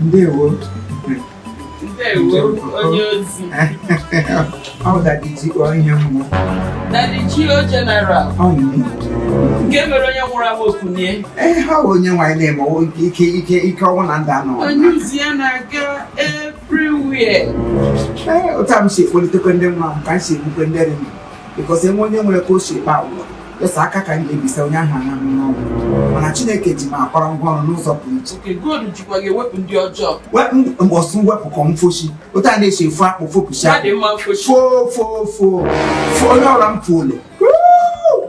Ndewo. Ndewo, onye ozi. Oh, Daddy G.O Daddy G.O General. Oh, nke mere onye nwụrụ anwụ okunye. Ha onye nwanyị na-eme ike ọnwụ na ndụ anọ. Onye ozi ya na-aga everywhere. Otu a m si ekpolitekwa ndị mma ka m si egbukwe ndị eri m. Because enwe onye nwere ka o si kpa ụwa. Esa aka ka m ga-ebisa onye ahụ anya n'ọnwụ. Mana Chineke ji m akpọrọ ngwa ọrụ n'ụzọ pụrụ iche. Oke gold jikwa ga-ewepụ ndị ọjọọ. Mbọsụ wepụ ka m foshi. Otu a na-esi efu akpụ fopụsị akpụ. Adị mma mfoshi. Fo. Onye ọrụ m fole.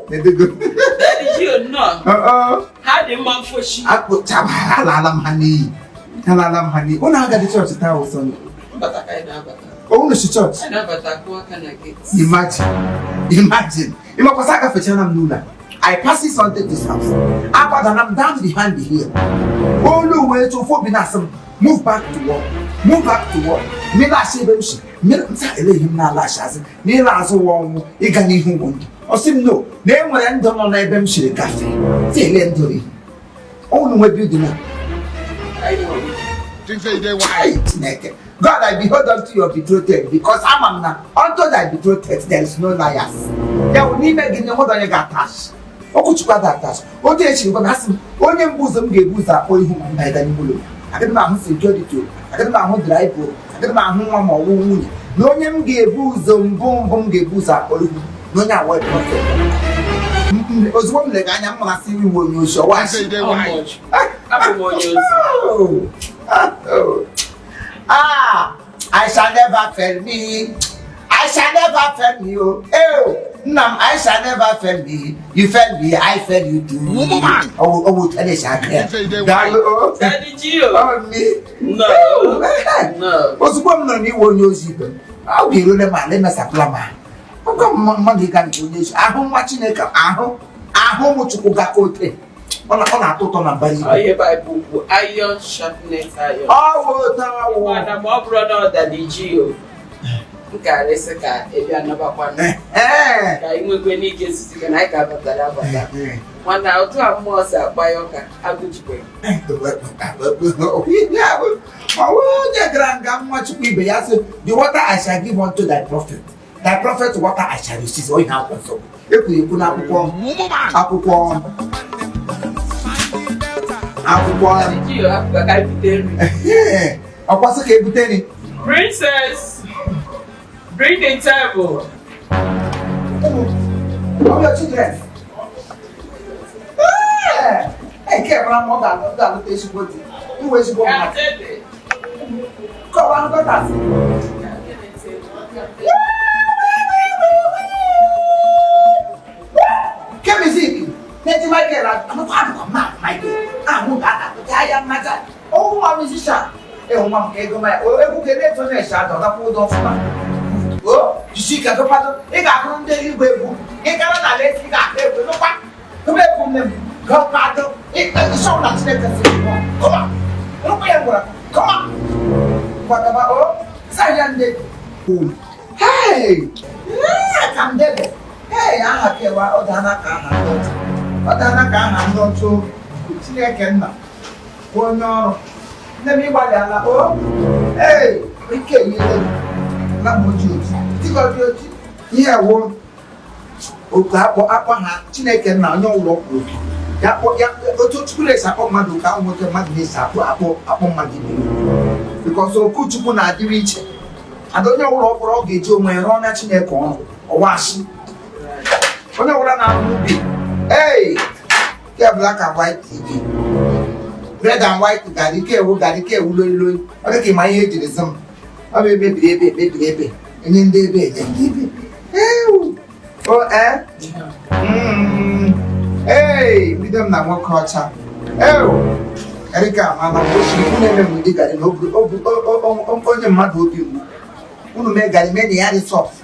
Daddy G.O nnọọ. Ha dị mma mfoshi. Akpụchaba alala m ha n'iyi. Ụnụ agadi chọọchị taa ụsọ. Mbata ka anyị na-abata. Unu si chọọchị. Anyị na-abata akụ aka na gate. Imagine. Ịmakwasa aka fechara m n'ụlọ. I pass it on this house. Agbadana m down behind the hill. Olu wee tụ ofu obi na-asị m, move back to work. Mmiri asị ebe m si. Nta eleghị m na-alachi azụ. N'ịla azụ ụwa ọnwụ ịga n'ihu ụmụ ndụ. Ọ sị m no, na e nwere ndụ nọ n'ebe m siri gafee. Tele ndụ ri. Unu nwe building a. God, I behold unto your betrothed because I'm not unto thy betrothed there is no liars. There will never be no one you got attached. Okuchukwa that attached. Ote echi go na asim onye mbuzo m ga-ebuzo akpọ ihu m na ịdani mulo. Agadi ma ahụ security, agadi ma ahụ drive, agadi ma ahụ nwa ma ọwụ nwunye. Na onye m ga-ebuzo mbụ m ga-ebuzo akpọ ihu. Na onye awa prophet. Ozugbo m lega anya m masị iwe onye oshi ọwa shi. Abụ m onye ozi. I shall never fail me. Oh, Nam, I shall never fail me. You fail me, I fail you too. Oh, tell us again. Daddy G.O. Oh, me? No. What's one on you when you see them? I'll be really my name as a plumber. How come money can do this? I home watching a cup. I home what you could go. On a total body. I hear Bible iron sharpness iron. Oh, Madam, my brother Daddy G.O. Nkarịsị ka ebe anabakwa na. Ka inwe kwe n'ike sisi ka na anyị ka batara abata. Mana otu a mmụọ si akpa ya ọka agụjikwe. Onye gara nga nwa Chukwu ibe ya sị, the water I shall give unto thy prophet. Thy prophet water I shall receive. Onye ha akwụsọ. Ekwuru n'akwụkwọ. Daddy G.O hapụ ka ebute nri. Ọkwasị ka ebute nri. Princess, bring the table. All your children. Hey, care around more than the patient body. Who is going to come on, got us. Come and see. Let me make it. I'm not my dear. I'm not. I am not. Oh, my musician. Oh, mama, que como é? Eu queria que você deixasse, tá por do fuma. Oh, chica, tô fazendo. E cá, não tem igual. E cara da lei, fica eu não vai. Como é como mesmo? Copado. E só na cidade assim. Como? Não vai agora. Como? Quando vai, oh, sai ande. Hey! Come there. Hey, ah, que wa odana ka na. Odana ka na ndo so. Chineke nna. Onye Let me buy that. Oh, hey, we can't use it. Not much use. Think of your here. One, oh, Papa, Chineke now, no lock. Ya, to school is up on my look out with the madness up upon my degree. Because so good to put at the reach. I don't know what for all get you when on at Chineke or wash. Oh, no, what I'm movie. Hey, yeah, black and white TV. Red and white Daddy G.O loy. Okay, my age is some. I may baby. And then baby. Oh, hey, we don't know what culture. Oh, Erika, Mama, you never did that in on your mother with you. Who make many added soft.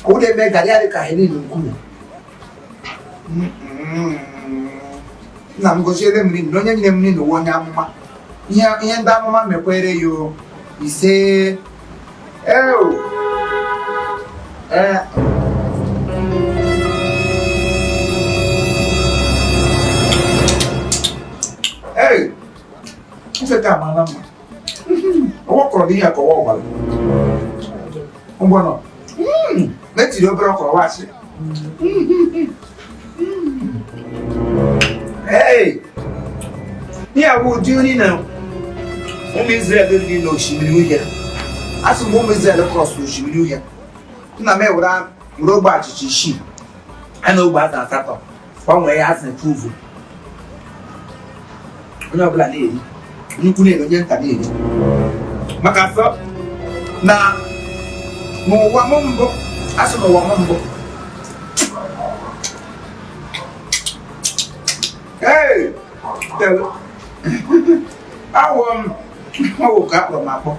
Who they make a Erica in na mgozile mlindo onye nyine mlindo wonye amụma ihe ndị amụma mekwere yo ise ife ka amala mma ọwọ́ kọ̀rọ̀ ní ẹ̀kọ́ wọ́ ọ̀gbàlẹ̀ ọgbọ́n náà mẹ́tìrì obìnrin ọkọ̀ wá sí ní àwọn ojú ní náà ụmụ Israel dị n'osimiri uhie a sị m ụmụ Israel cross n'osimiri uhie nna m ewere ogbe achịcha isii a na ogbe azụ asatọ gbanwee ya azụ etuvu onye ọbụla na-eri nnukwu na-eri onye nta na-eri maka sọ na n'ụwa m mbụ a sị n'ụwa m mbụ awọ m ọwụ ka akpọrọ m akpọ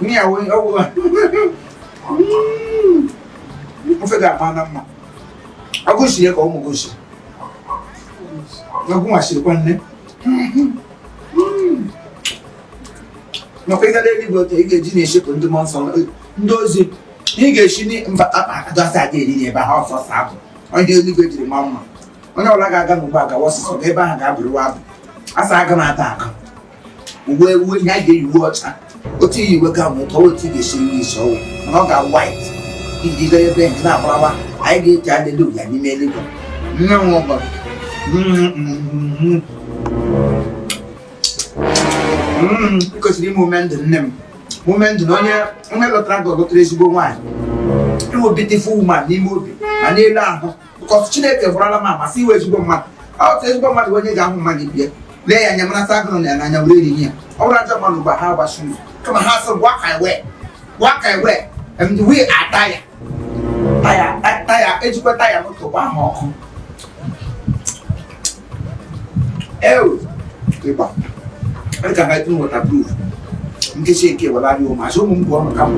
níyàwó ọwụ ofe ga-ama na mma agụsi ya ka ụmụ gosi agụnwachirikwa nne maka ịgara eluigwe otu ị ga-eji na-eshepụ ndị mmụọ nsọ ndị ozi ị ga-esi mba adọsa aga eri n'ebe ha ọsọsọ abụ onye eluigwe jiri ma mma onye ọbụla ga-aga n'ugbo agawa ọsịsọ ga ebe ahụ ga-abụrụwa abụ asa aga m ata aka uwe ewu ihe a ga-eyi uwe ọcha otu iyi iwe ga mụta otu ị ga-esi nri isi ọwụ mana ọ ga-white iji gaa ebe nke na-agbarawa anyị ga-eji aleluya n'ime eluigwe nne m ụbọchị kwesịrị ime ume ndụ nne m ume ndụ na onye lọtara ga lọtara ezigbo nwaanyị iwe beautiful woman n'ime obi ma n'elu ahụ because Chineke bụrụla m amasị iwe ezigbo mmadụ otu ezigbo mmadụ onye ga-ahụ mmadụ bie lee ya anya marasa agụrụ na ya n'anya were eriri ya ọ bụrụ ajọ mmadụ mgbe ha gbachiri ụzọ kama ha sị waka ewe we taya ejikwa taya n'otu ụgbọ ahụ ọkụ ịgba ka ha etu waterproof nke shi nke wala biyo ma shi mun go mu kan